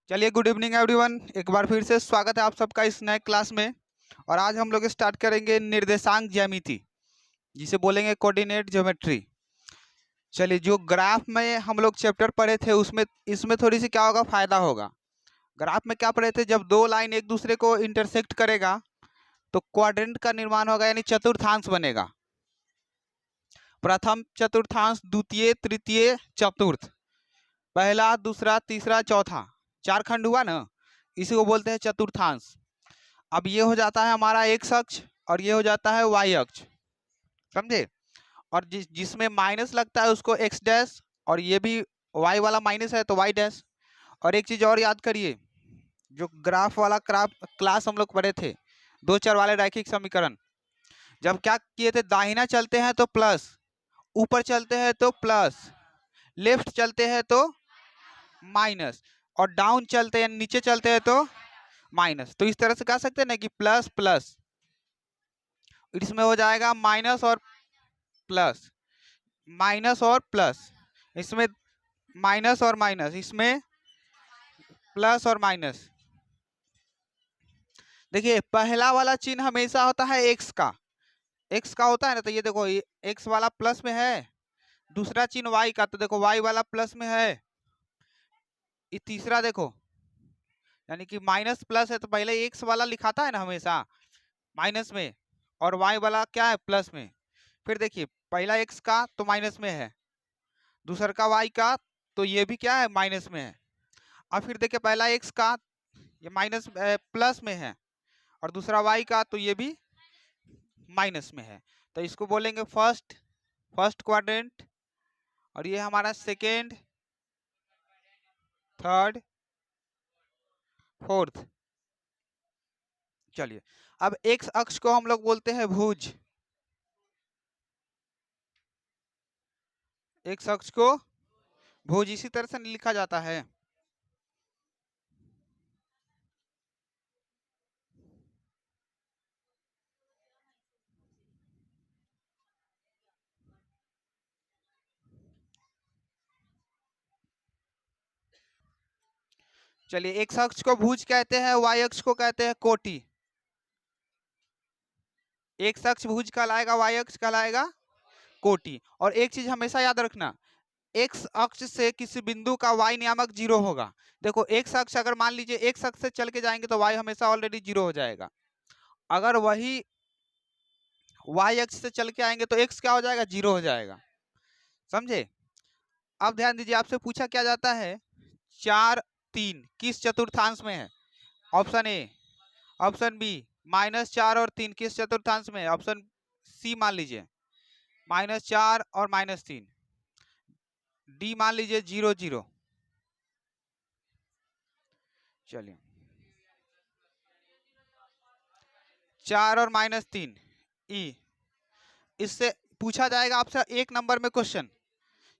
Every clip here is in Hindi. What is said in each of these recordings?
चलिए, गुड इवनिंग एवरीवन। एक बार फिर से स्वागत है आप सबका इस नए क्लास में। और आज हम लोग स्टार्ट करेंगे निर्देशांक ज्यामिति, जिसे बोलेंगे कोऑर्डिनेट ज्योमेट्री। चलिए, जो ग्राफ में हम लोग चैप्टर पढ़े थे उसमें इसमें थोड़ी सी क्या होगा, फायदा होगा। ग्राफ में क्या पढ़े थे, जब दो लाइन एक दूसरे को इंटरसेक्ट करेगा तो क्वाड्रेंट का निर्माण होगा, यानी चतुर्थांश बनेगा। प्रथम चतुर्थांश, द्वितीय, तृतीय, चतुर्थ, पहला, दूसरा, तीसरा, चौथा, चार खंड हुआ ना, इसी को बोलते हैं चतुर्थांश। अब ये हो जाता है हमारा एक्स अक्ष और ये हो जाता है वाई अक्ष, समझे। और जिसमें माइनस लगता है उसको एक्स डैश, और ये भी वाई वाला माइनस है तो वाई डैश। और एक चीज और याद करिए, जो ग्राफ वाला क्लास हम लोग पढ़े थे, दो चर वाले रैखिक समीकरण, जब क्या किए थे, दाहिना चलते हैं तो प्लस, ऊपर चलते हैं तो प्लस, लेफ्ट चलते हैं तो माइनस, और डाउन चलते हैं नीचे चलते हैं तो माइनस। तो इस तरह से कह सकते हैं ना कि प्लस प्लस, इसमें हो जाएगा माइनस और प्लस, माइनस और प्लस, इसमें माइनस और माइनस, इसमें प्लस और माइनस। देखिए, पहला वाला चिन्ह हमेशा होता है एक्स का, एक्स का होता है ना, तो ये देखो, ये एक्स वाला प्लस में है। दूसरा चिन्ह वाई का, तो देखो वाई वाला प्लस में है। ये तीसरा देखो, यानी कि माइनस प्लस है, तो पहले एक्स वाला लिखाता है ना हमेशा माइनस में, और वाई वाला क्या है, प्लस में। फिर देखिए, पहला एक्स का तो माइनस में है, दूसरा का वाई का तो ये भी क्या है, माइनस में है। अब फिर देखिए, पहला एक्स का ये माइनस प्लस में है, और दूसरा वाई का तो ये भी माइनस में है। तो इसको बोलेंगे फर्स्ट फर्स्ट क्वाड्रेंट, और ये हमारा सेकेंड, थर्ड, फोर्थ। चलिए, अब एक्स अक्ष को हम लोग बोलते हैं भुज, एक्स अक्ष को भुज इसी तरह से लिखा जाता है। चलिए, एक्स अक्ष को भुज कहते हैं, वाई अक्ष को कहते हैं कोटि। एक्स अक्ष भुज कहलाएगा, वाई अक्ष कहलाएगा कोटि। और एक चीज हमेशा याद रखना, एक्स अक्ष से किसी बिंदु का वाई नियामक जीरो होगा। देखो, एक्स अक्ष अगर मान लीजिए एक्स अक्ष से चल के जाएंगे तो वाई हमेशा ऑलरेडी जीरो हो जाएगा। अगर वही वाई अक्ष से चल के आएंगे तो एक्स क्या हो जाएगा, जीरो हो जाएगा, समझे। अब ध्यान दीजिए, आपसे पूछा क्या जाता है, चार तीन किस चतुर्थांश में है। Option A, option B, minus चार और तीन किस चतुर्थांश में है। ऑप्शन सी मान लीजिए माइनस चार और माइनस तीन, डी मान लीजिए जीरो जीरो। चलिए, चार और माइनस तीन, ई। इससे पूछा जाएगा आपसे एक नंबर में क्वेश्चन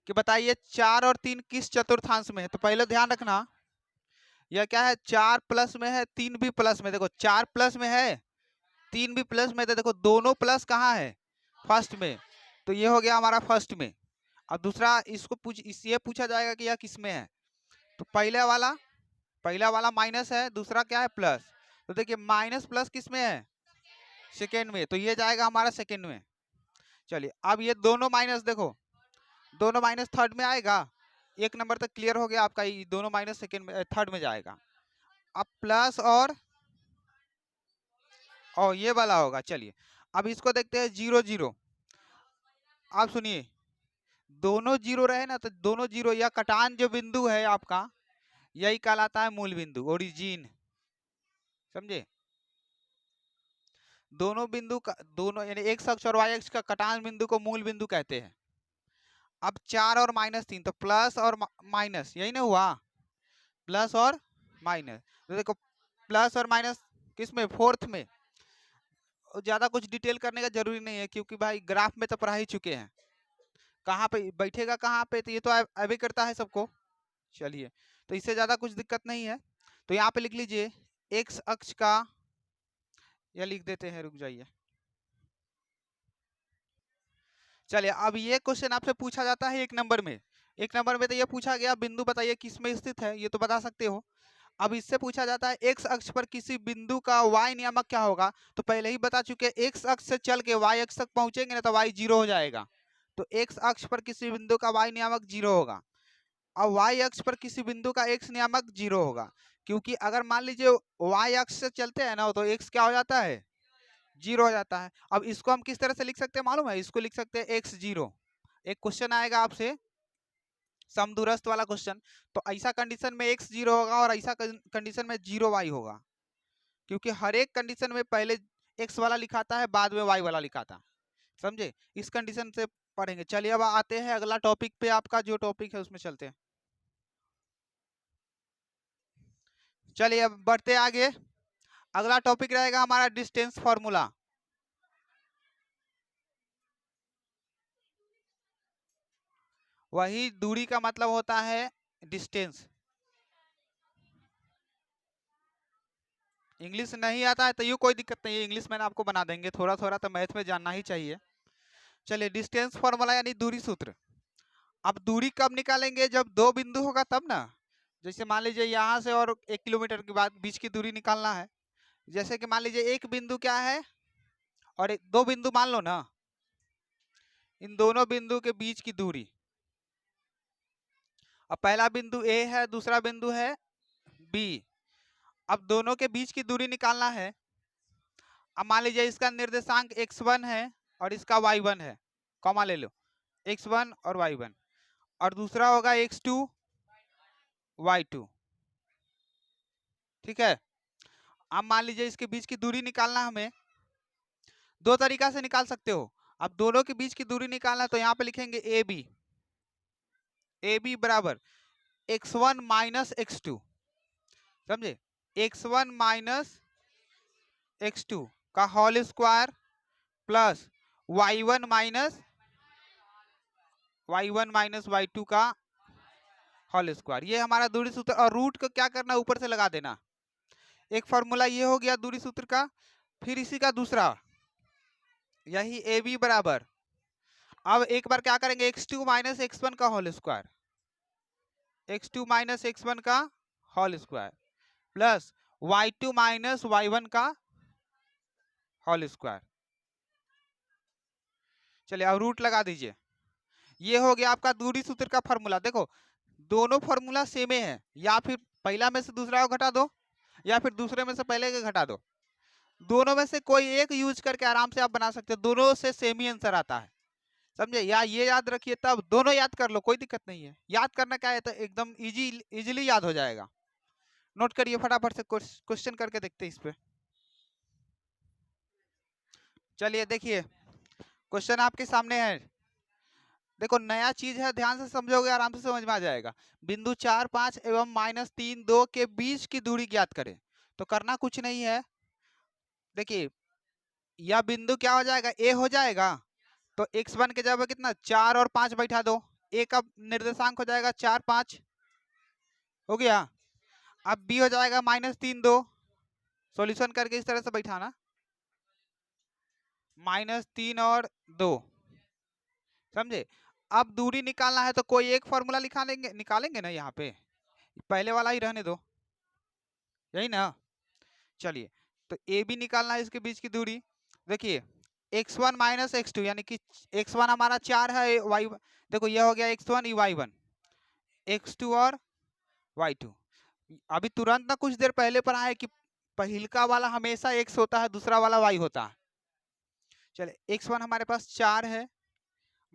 कि बताइए चार और तीन किस चतुर्थांश में है। तो पहले ध्यान रखना, यह क्या है, चार प्लस में है, तीन भी प्लस में। देखो, चार प्लस में है, तीन भी प्लस में, तो देखो दोनों प्लस कहाँ है, फर्स्ट में। तो ये हो गया हमारा फर्स्ट में। अब दूसरा इसको ये पूछा जाएगा कि यह किस में है। तो पहला वाला माइनस है, दूसरा क्या है, प्लस। तो देखिए, माइनस प्लस किस में है, सेकेंड में, तो ये जाएगा हमारा सेकेंड में। चलिए, अब ये दोनों माइनस देखो, दोनों माइनस थर्ड में आएगा। एक नंबर तक क्लियर हो गया आपका, ये दोनों माइनस सेकेंड में, थर्ड में जाएगा। अब प्लस और ये वाला होगा। चलिए, अब इसको देखते हैं जीरो जीरो। आप सुनिए, दोनों जीरो रहे ना, तो दोनों जीरो, या कटान जो बिंदु है आपका, यही कहलाता है मूल बिंदु, ओरिजिन, समझे। दोनों बिंदु का, दोनों यानी एक्स अक्ष और वाई अक्ष का कटान बिंदु को मूल बिंदु कहते हैं। अब चार और माइनस तीन, तो प्लस और माइनस, यही ना हुआ, प्लस और माइनस। तो देखो, प्लस और माइनस किस में, फोर्थ में। ज्यादा कुछ डिटेल करने का जरूरी नहीं है, क्योंकि भाई ग्राफ में तो पढ़ा ही चुके हैं। कहाँ पे बैठेगा, कहाँ पे, तो ये तो अभी करता है सबको। चलिए, तो इससे ज्यादा कुछ दिक्कत नहीं है। तो यहाँ पे लिख लीजिए एक्स अक्ष का, या लिख देते हैं, रुक जाइए। चलिए, अब ये क्वेश्चन आपसे पूछा जाता है एक नंबर में। एक नंबर में तो ये पूछा गया, बिंदु बताइए किस में स्थित है, ये तो बता सकते हो। अब इससे पूछा जाता है एक्स अक्ष पर किसी बिंदु का वाई नियामक क्या होगा, तो पहले ही बता चुके एक्स अक्ष से चल के वाई अक्ष तक पहुंचेंगे ना तो वाई जीरो हो जाएगा। तो एक्स अक्ष पर किसी बिंदु का वाई नियामक जीरो होगा। अब वाई अक्ष पर किसी बिंदु का एक्स नियामक जीरो होगा, क्योंकि अगर मान लीजिए वाई अक्ष से चलते हैं ना तो एक्स क्या हो जाता है, जीरो हो जाता है। अब इसको हम किस तरह से लिख सकते हैं मालूम है, इसको लिख सकते हैं एक्स जीरो। एक क्वेश्चन आएगा आपसे समदूरस्थ वाला क्वेश्चन, तो ऐसा कंडीशन में एक्स जीरो होगा और ऐसा कंडीशन में जीरो वाई होगा, क्योंकि हर एक कंडीशन में पहले एक्स वाला लिखाता है बाद में वाई वाला लिखाता है। समझे, इस कंडीशन से पढ़ेंगे। चलिए अब आते हैं अगला टॉपिक पे, आपका जो टॉपिक है उसमें चलते हैं। चलिए अब बढ़ते आगे। अगला टॉपिक रहेगा हमारा डिस्टेंस फॉर्मूला। वही दूरी का मतलब होता है डिस्टेंस। इंग्लिश नहीं आता है तो ये कोई दिक्कत नहीं है, इंग्लिश में आपको बना देंगे, थोड़ा थोड़ा तो मैथ में जानना ही चाहिए। चलिए डिस्टेंस फॉर्मूला यानी दूरी सूत्र। अब दूरी कब निकालेंगे, जब दो बिंदु होगा तब ना। जैसे मान लीजिए यहाँ से और 1 किलोमीटर के बाद बीच की दूरी निकालना है। जैसे कि मान लीजिए एक बिंदु क्या है और दो बिंदु मान लो ना, इन दोनों बिंदु के बीच की दूरी। अब पहला बिंदु ए है, दूसरा बिंदु है बी। अब दोनों के बीच की दूरी निकालना है। अब मान लीजिए इसका निर्देशांक x1 है और इसका y1 है, कॉमा ले लो, x1 और y1, और दूसरा होगा x2 y2। ठीक है। अब मान लीजिए इसके बीच की दूरी निकालना हमें, दो तरीका से निकाल सकते हो। अब दोनों के बीच की दूरी निकालना तो यहाँ पे लिखेंगे ए बी बराबर x1 माइनस x2। समझे, x1 माइनस x2 का whole square plus y1 minus y2 का होल स्क्वायर। ये हमारा दूरी सूत्र, और रूट को क्या करना, ऊपर से लगा देना। एक फॉर्मूला ये हो गया दूरी सूत्र का। फिर इसी का दूसरा यही ए बी बराबर, अब एक बार क्या करेंगे, x2 माइनस x1 का whole square, x2 minus x1 का whole square plus y2 minus y1 का होल स्क्वायर। चलिए अब रूट लगा दीजिए। ये हो गया आपका दूरी सूत्र का फॉर्मूला। देखो दोनों फॉर्मूला सेम है, या फिर पहला में से दूसरा को घटा दो या फिर दूसरे में से पहले के घटा दो, दोनों में से कोई एक यूज करके आराम से आप बना सकते हो, दोनों से सेम ही आंसर आता है। समझे, या ये याद रखिए, तब दोनों याद कर लो, कोई दिक्कत नहीं है। याद करना क्या है तो एकदम इजीली याद हो जाएगा। नोट करिए फटाफट से, क्वेश्चन करके देखते हैं इस पे। चलिए देखिए क्वेश्चन आपके सामने है। देखो नया चीज है, ध्यान से समझोगे आराम से समझ में आ जाएगा। बिंदु 4 5 एवं -3 2 के बीच की दूरी ज्ञात करें। तो करना कुछ नहीं है, देखिए यह बिंदु क्या हो जाएगा, ए हो जाएगा। तो x1 के जगह कितना 4 और 5 बैठा दो, ए का निर्देशांक हो जाएगा 4 5, हो गया। अब बी हो जाएगा -3 2, सॉल्यूशन करके इस तरह से बैठाना, -3 और 2। समझे, अब दूरी निकालना है तो कोई एक फॉर्मूला निकालेंगे ना, यहाँ पे पहले वाला ही रहने दो, यही ना। चलिए तो ए बी निकालना है, इसके बीच की दूरी। देखिए x1 माइनस x2 यानी कि x1 हमारा 4 है, y देखो यह हो गया x1 y1, x2 और y2। अभी तुरंत ना कुछ देर पहले पढ़ा है कि पहिलका वाला हमेशा x होता है, दूसरा वाला y होता है। चलिए x1 हमारे पास 4 है,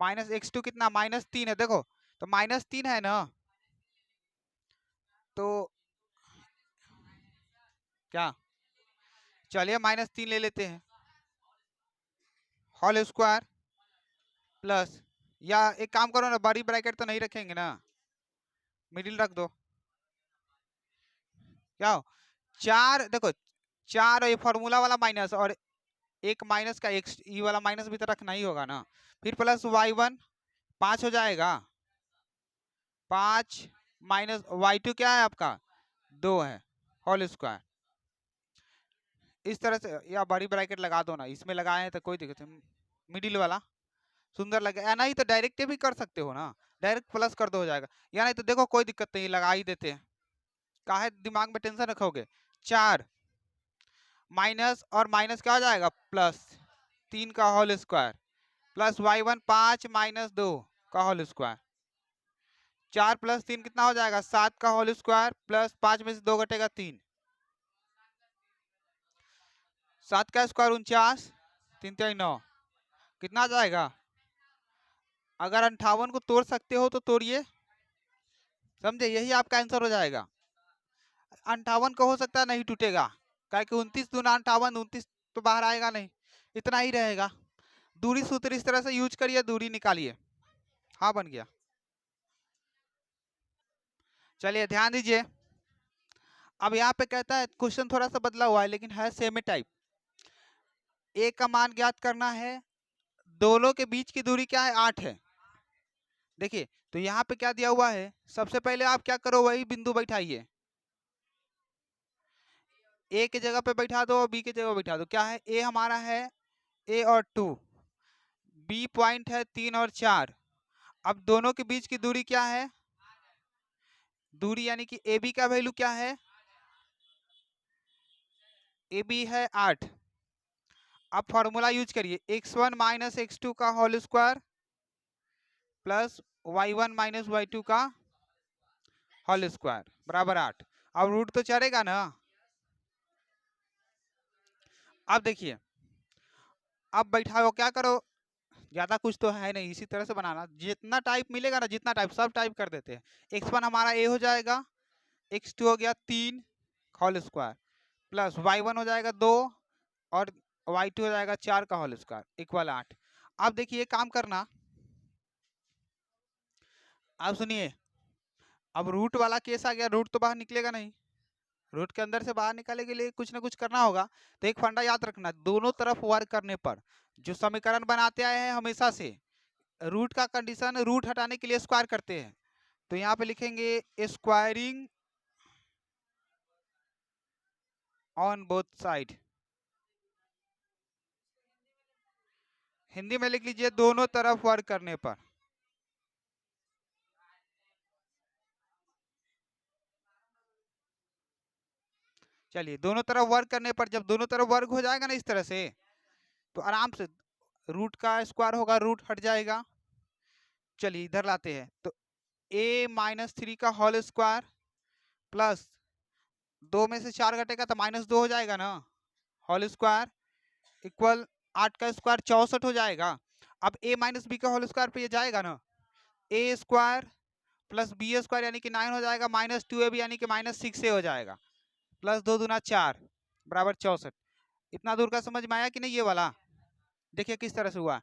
माइनस x2 कितना -3 है। देखो तो -3 है ना, तो क्या, चलिए -3 ले लेते हैं, होल स्क्वायर प्लस, या एक काम करो ना, बड़ी ब्रैकेट तो नहीं रखेंगे ना, मिडिल रख दो। क्या हो, 4, देखो 4 ये फॉर्मूला वाला माइनस, और एक माइनस का एक्स, ई वाला माइनस भी तो रखना ही होगा ना। फिर प्लस y1 5 हो जाएगा, 5 माइनस y2 क्या है आपका 2 है, होल स्क्वायर। इस तरह से, या बड़ी ब्रैकेट लगा दो ना, इसमें लगाए हैं तो कोई दिक्कत नहीं, मिडिल वाला सुंदर लगे, या नहीं तो डायरेक्ट भी कर सकते हो ना, डायरेक्ट प्लस कर दो हो जाएगा, या नहीं तो देखो कोई दिक्कत नहीं लगा ही देते हैं। काहे दिमाग में टेंशन रखोगे। 4 माइनस और माइनस क्या हो जाएगा प्लस 3 का whole square plus y1 5 minus 2 का होल स्क्वायर। 4 प्लस 3 कितना हो जाएगा 7 का होल स्क्वायर प्लस 5 में से 2 घटेगा 3। 7 का स्क्वायर 49 3 3 9 कितना आ जाएगा। अगर 58 को तोड़ सकते हो तो तोड़िए, समझे, यही आपका आंसर हो जाएगा। 58 का हो सकता है नहीं टूटेगा, क्या कि 29 दूना 58 29 तो बाहर आएगा नहीं, इतना ही रहेगा। दूरी सूत्र इस तरह से यूज करिए, दूरी निकालिए। हाँ बन गया। चलिए ध्यान दीजिए, अब यहाँ पे कहता है क्वेश्चन थोड़ा सा बदला हुआ है लेकिन है सेम टाइप। ए का मान ज्ञात करना है, दोनों के बीच की दूरी क्या है 8 है। देखिए तो यहाँ पे क्या दिया हुआ है, सबसे पहले आप क्या करो वही बिंदु बैठाइए, ए की जगह पे बैठा दो और बी की जगह बैठा दो। क्या है, ए हमारा है ए और 2, बी पॉइंट है 3 और 4। अब दोनों के बीच की दूरी क्या है, दूरी यानी कि ए बी का वैल्यू क्या है, ए बी है 8। अब फॉर्मूला यूज करिए, x1 माइनस x2 का whole square plus y1 minus y2 का होल स्क्वायर बराबर 8। अब रूट तो चलेगा ना। अब देखिए, अब बैठाओ क्या करो, ज्यादा कुछ तो है नहीं, इसी तरह से बनाना, जितना टाइप मिलेगा ना जितना टाइप सब टाइप कर देते हैं। x1 हमारा a हो जाएगा, x2 हो गया 3 होल स्क्वायर प्लस y1 हो जाएगा 2 और y2 हो जाएगा 4 का होल स्क्वायर इक्वल 8। अब देखिए काम करना, अब सुनिए, अब रूट वाला केस आ गया, रूट तो बाहर निकलेगा नहीं, रूट के अंदर से बाहर निकालने के लिए कुछ ना कुछ करना होगा। तो एक फंडा याद रखना, दोनों तरफ वर्क करने पर जो समीकरण बनाते आए हैं हमेशा से, रूट का कंडीशन रूट हटाने के लिए स्क्वायर करते हैं। तो यहाँ पे लिखेंगे squaring on both side, Hindi में लिख लीजिए दोनों तरफ वर्क करने पर। चलिए दोनों तरफ वर्क करने पर, जब दोनों तरफ वर्क हो जाएगा ना इस तरह से, तो आराम से रूट का स्क्वायर होगा, रूट हट जाएगा। चलिए इधर लाते हैं, तो a माइनस 3 का होल स्क्वायर प्लस 2 में से 4 घटेगा तो -2 हो जाएगा ना, होल स्क्वायर इक्वल 8 का स्क्वायर 64 हो जाएगा। अब a माइनस बी का होल स्क्वायर पे ये जाएगा ना, a square plus B square यानी कि 9 हो जाएगा, -2ab यानी कि -6a हो जाएगा, प्लस 2 दूना 4 बराबर 64। इतना दूर का समझ में आया कि नहीं ये वाला। देखिए किस तरह से हुआ,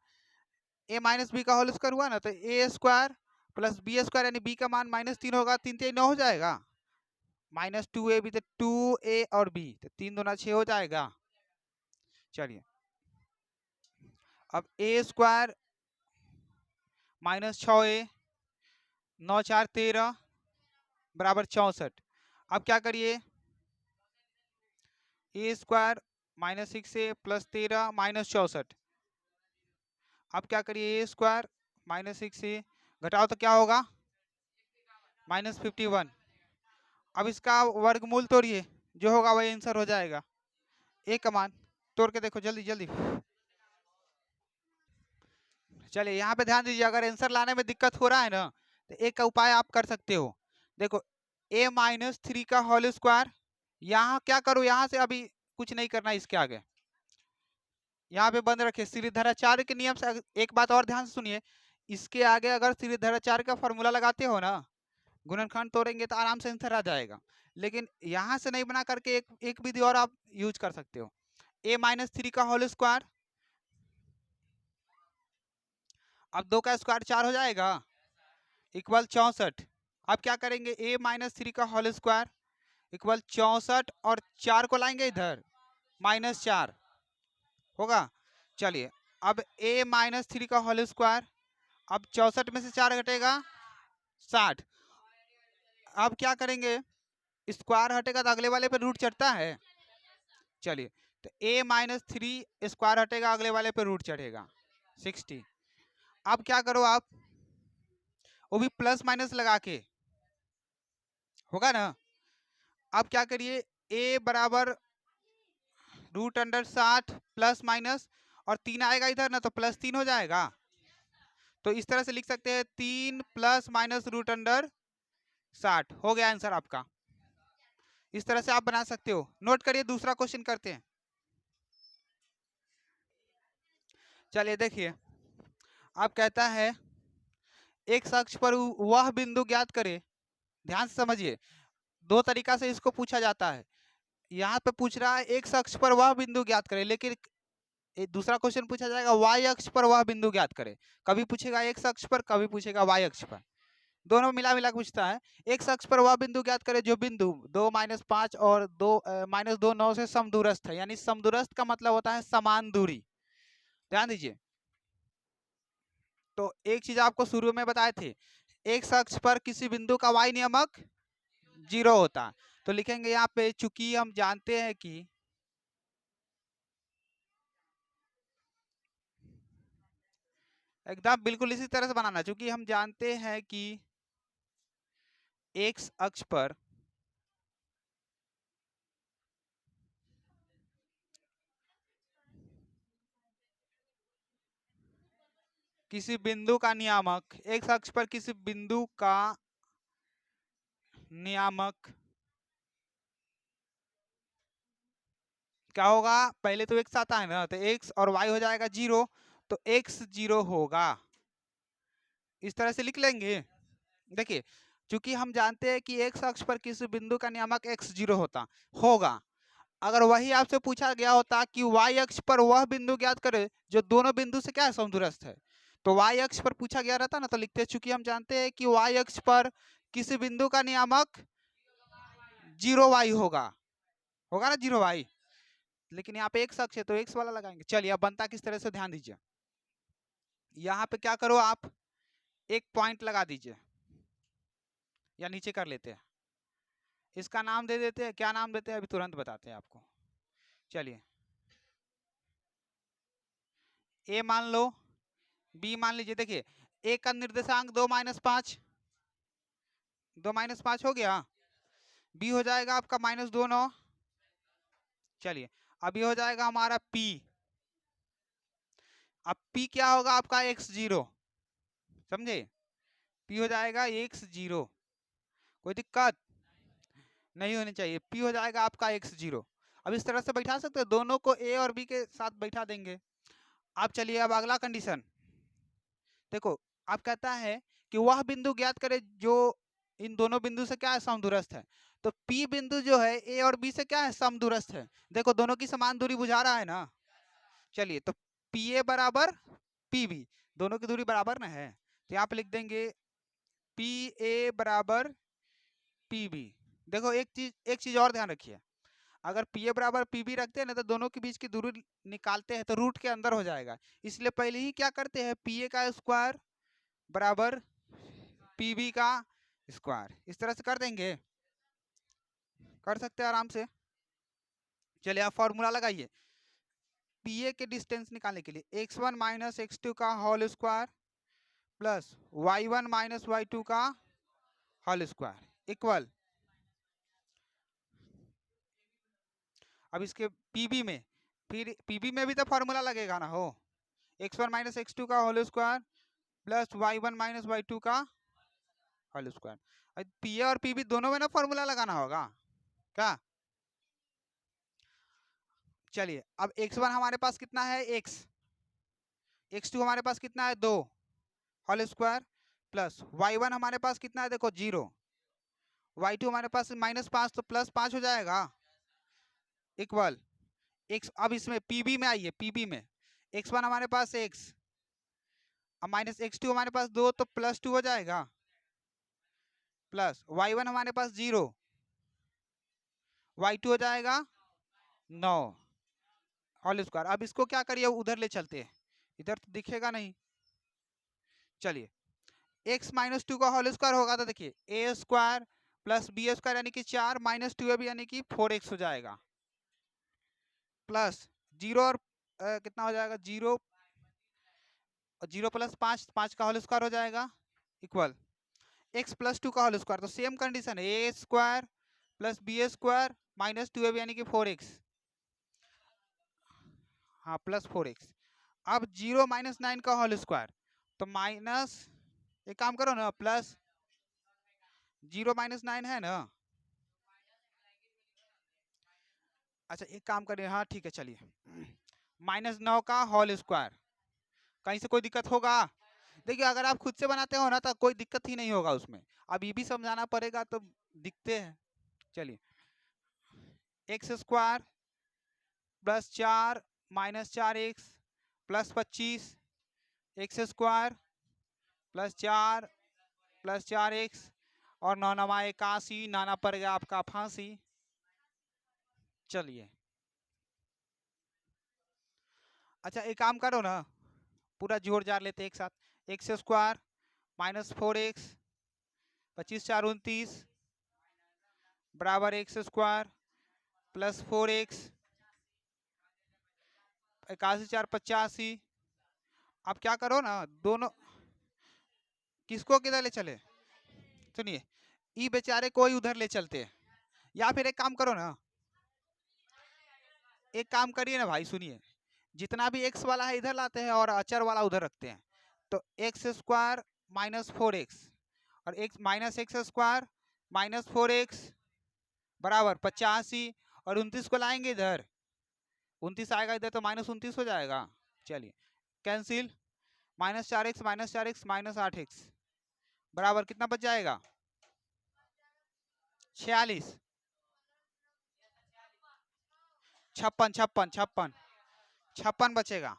a माइनस बी का होल स्क्वायर हुआ ना, तो a square plus B square यानी b का मान -3 होगा, 3 3 9 हो जाएगा, -2ab तो 2a और b तो 3 दूना 6 हो जाएगा। चलिए अब a स्क्वायर -6a 9 4 13 बराबर 64। अब क्या करिए, a स्क्वायर -6a प्लस 13 -64। अब क्या करिए, a स्क्वायर -6a घटाओ तो क्या होगा -51। अब इसका वर्गमूल तोड़िए, जो होगा वही आंसर हो जाएगा। ए का मान तोड़ के देखो जल्दी जल्दी। चलिए यहाँ पे ध्यान दीजिए, अगर आंसर लाने में दिक्कत हो रहा है ना तो एक का उपाय आप कर सकते हो। देखो a-3 का होल स्क्वायर, यहाँ क्या करो, यहाँ से अभी कुछ नहीं करना, इसके आगे यहाँ पे बंद रखे श्रीधराचार्य के नियम से। एक बात और ध्यान से सुनिए, इसके आगे अगर श्रीधराचार्य का फॉर्मूला लगाते हो ना, गुणनखंड तोड़ेंगे तो आराम से आंसर आ जाएगा। लेकिन यहाँ से नहीं बना करके एक विधि और आप यूज कर सकते हो, a-3 का होल स्क्वायर, अब 2 का स्क्वायर 4 हो जाएगा इक्वल 64। अब क्या करेंगे, a-3 का होल स्क्वायर इक्वल 64 और 4 को लाएंगे इधर -4 होगा। चलिए अब a-3 का होल स्क्वायर, अब 64 में से 4 घटेगा 60। अब क्या करेंगे, स्क्वायर हटेगा तो अगले वाले पे रूट चढ़ता है। चलिए तो a-3 स्क्वायर हटेगा, अगले वाले पे रूट चढ़ेगा 60। अब क्या करो आप, वो भी प्लस माइनस लगा के, होगा ना। अब क्या करिए, a बराबर √60 प्लस माइनस, और 3 आएगा इधर ना, तो +3 हो जाएगा। तो इस तरह से लिख सकते हैं 3 प्लस माइनस √60 हो गया आंसर आपका। इस तरह से आप बना सकते हो। नोट करिए, दूसरा क्वेश्चन करते हैं। चलिए देखिए, आप कहता है एक अक्ष पर वह बिंदु ज्ञात करे। ध्यान से समझिए, दो तरीका से इसको पूछा जाता है। यहाँ पे पूछ रहा है एक अक्ष पर वह बिंदु ज्ञात करे, लेकिन दूसरा क्वेश्चन पूछा जाएगा y अक्ष पर वह बिंदु ज्ञात करे। कभी पूछेगा x अक्ष पर, कभी पूछेगा y अक्ष पर, दोनों मिला मिला पूछता है। x अक्ष पर वह बिंदु ज्ञात करे जो बिंदु 2 -5 और 2 -2 9 से समदूरस्थ है। यानी समदूरस्थ का मतलब होता है समान दूरी। ध्यान दीजिए, तो एक चीज आपको शुरू में बताए थे, x अक्ष पर किसी बिंदु का y नियमक 0 होता है। तो लिखेंगे यहाँ पे, चूंकि हम जानते हैं कि एकदम बिल्कुल इसी तरह से बनाना, चूंकि हम जानते हैं कि x अक्ष पर किसी बिंदु का नियामक, x अक्ष पर किसी बिंदु का नियामक क्या होगा, पहले तो x आता है ना, तो x और y हो जाएगा 0, तो x 0 होगा। इस तरह से लिख लेंगे। देखिए, चूंकि हम जानते हैं कि x अक्ष पर किसी बिंदु का नियामक x 0 होगा। अगर वही आपसे पूछा गया होता कि y अक्ष पर वह बिंदु ज्ञात करे जो दोनों बिंदु से क्या है, समदूरस्थ है, तो y अक्ष पर पूछा गया रहता ना, तो लिखते, चूंकि हम जानते हैं कि y अक्ष पर किसी बिंदु का नियामक 0y होगा ना, 0y। लेकिन यहाँ पे x अक्ष है तो x वाला लगाएंगे। चलिए अब बनता किस तरह से, ध्यान दीजिए। यहाँ पे क्या करो, आप एक पॉइंट लगा दीजिए, या नीचे कर लेते हैं, इसका नाम दे देते हैं। क्या नाम देते हैं, अभी तुरंत बताते हैं आपको। चलिए, a मान लो, b मान लीजिए। देखिए, a का निर्देशांक 2 -5, 2 -5 हो गया। b हो जाएगा आपका -2 9। चलिए, अभी हो जाएगा हमारा p। अब p क्या होगा आपका, x0, समझे, p हो जाएगा x0। कोई दिक्कत नहीं होनी चाहिए, p हो जाएगा आपका x0। अब इस तरह से बैठा सकते हैं, दोनों को a और b के साथ बैठा देंगे। अब चलिए, अब अगला कंडीशन देखो। आप कहता है कि वह बिंदु ज्ञात करे जो इन दोनों बिंदु से क्या है, समदूरस्थ है। तो P बिंदु जो है A और B से क्या है, समदूरस्थ है। देखो, दोनों की समान दूरी बुझा रहा है ना। चलिए, तो PA बराबर PB, दोनों की दूरी बराबर ना है, तो यहाँ पे लिख देंगे PA बराबर PB। देखो, एक चीज और ध्यान रखिए, अगर PA बराबर PB रखते हैं ना, तो दोनों के बीच की दूरी निकालते हैं तो रूट के अंदर हो जाएगा। इसलिए पहले ही क्या करते हैं, PA का स्क्वायर बराबर PB का स्क्वायर, इस तरह से कर देंगे, कर सकते हैं आराम से। चलिए, आप फॉर्मूला लगाइए PA के डिस्टेंस निकालने के लिए, x1 माइनस x2 का whole square plus y1 minus y2 का होल स्क्वायर इक्वल। अब इसके PB में, फिर PB में भी तो फॉर्मूला लगेगा ना हो, x1 माइनस x2 का whole square plus y1 minus y2 का होल स्क्वायर। PA और PB दोनों में ना फॉर्मूला लगाना होगा क्या। चलिए, अब x1 हमारे पास कितना है, x2 हमारे पास कितना है, 2 होल स्क्वायर प्लस y1 हमारे पास कितना है, देखो 0, y2 हमारे पास -5, तो +5 हो जाएगा इक्वल x। अब इसमें PB में आइए, PB में x1 हमारे पास x, अब माइनस x2 हमारे पास 2, तो +2 हो जाएगा प्लस y1 हमारे पास 0, y2 हो जाएगा 9 होल स्क्वायर। अब इसको क्या करिए, उधर ले चलते हैं, इधर तो दिखेगा नहीं। चलिए, x -2 का होल स्क्वायर होगा तो देखिए a square plus b square यानी कि 4 -2ab यानी कि 4x हो जाएगा प्लस 0 और कितना हो जाएगा, 0 और 0 प्लस 5, 5 का होल स्क्वायर हो जाएगा इक्वल x +2 का होल स्क्वायर। तो सेम कंडीशन है, a square plus B square minus 2ab यानी कि 4x, हाँ प्लस 4x। अब 0 माइनस 9 का होल स्क्वायर, तो माइनस, एक काम करो ना, प्लस 0 माइनस 9 है ना, अच्छा एक काम करिए, हाँ ठीक है चलिए, -9 का होल स्क्वायर, कहीं से कोई दिक्कत होगा? देखिए अगर आप खुद से बनाते हो ना तो कोई दिक्कत ही नहीं होगा उसमें, अब ये भी समझाना पड़ेगा तो दिखते हैं। चलिए x square plus 4 minus 4x plus 25, x square plus 4 plus 4x और 9 9 81, नाना पड़ गया आपका फांसी। चलिए अच्छा एक काम करो ना, पूरा जोड़ जार लेते एक साथ, एक्स स्क्वायर माइनस 4x, 25 4 29 बराबर एक्स स्क्वायर प्लस 4x, 81 4 85। अब क्या करो ना, दोनों किसको किधर ले चले, सुनिए ई बेचारे कोई उधर ले चलते हैं, या फिर एक काम करो ना, एक काम करिए ना भाई सुनिए, जितना भी एक्स वाला है इधर लाते हैं और अचर वाला उधर रखते हैं, तो एक्स स्क्वायर माइनस 4x और x minus x square minus 4x बराबर 85, और 29 को लाएंगे इधर, 29 आएगा इधर तो -29 हो जाएगा। चलिए कैंसिल, -4x माइनस 8x बराबर कितना बच जाएगा, 46, 56 बचेगा,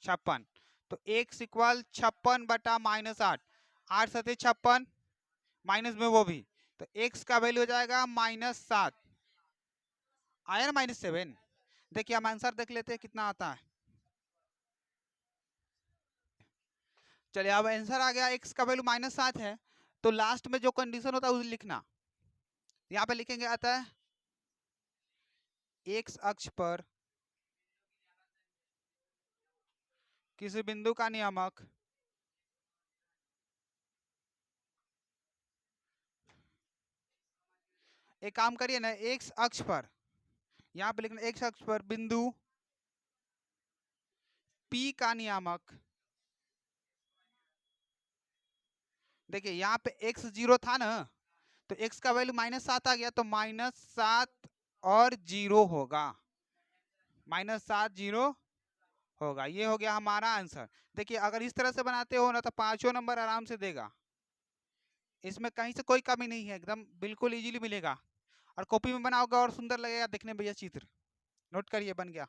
56, तो x इक्वल 56/-8, 8 सते 56 माइनस में वो भी, तो x का वैल्यू हो जाएगा -7, आया ना -7। देखिए हम आंसर देख लेते हैं कितना आता है। चलिए अब आंसर आ गया, x का वैल्यू -7 है, तो लास्ट में जो कंडीशन होता है उसे लिखना, यहाँ पे लिखेंगे आता है x अक्ष पर किसी बिंदु का नियामक एक काम करिए ना, x अक्ष पर, यहाँ पे लिखना x अक्ष पर बिंदु P का नियामक, देखिए यहाँ पे x 0 था ना, तो x का वैल्यू -7 आ गया, तो -7 और 0 होगा, -7 0 होगा, ये हो गया हमारा आंसर। देखिए अगर इस तरह से बनाते हो ना तो 5 नंबर आराम से देगा, इसमें कहीं से कोई कमी नहीं है, एकदम बिल्कुल इजीली मिलेगा, और कॉपी में बनाओगे और सुंदर लगेगा देखने में भैया चित्र। नोट करिए, बन गया।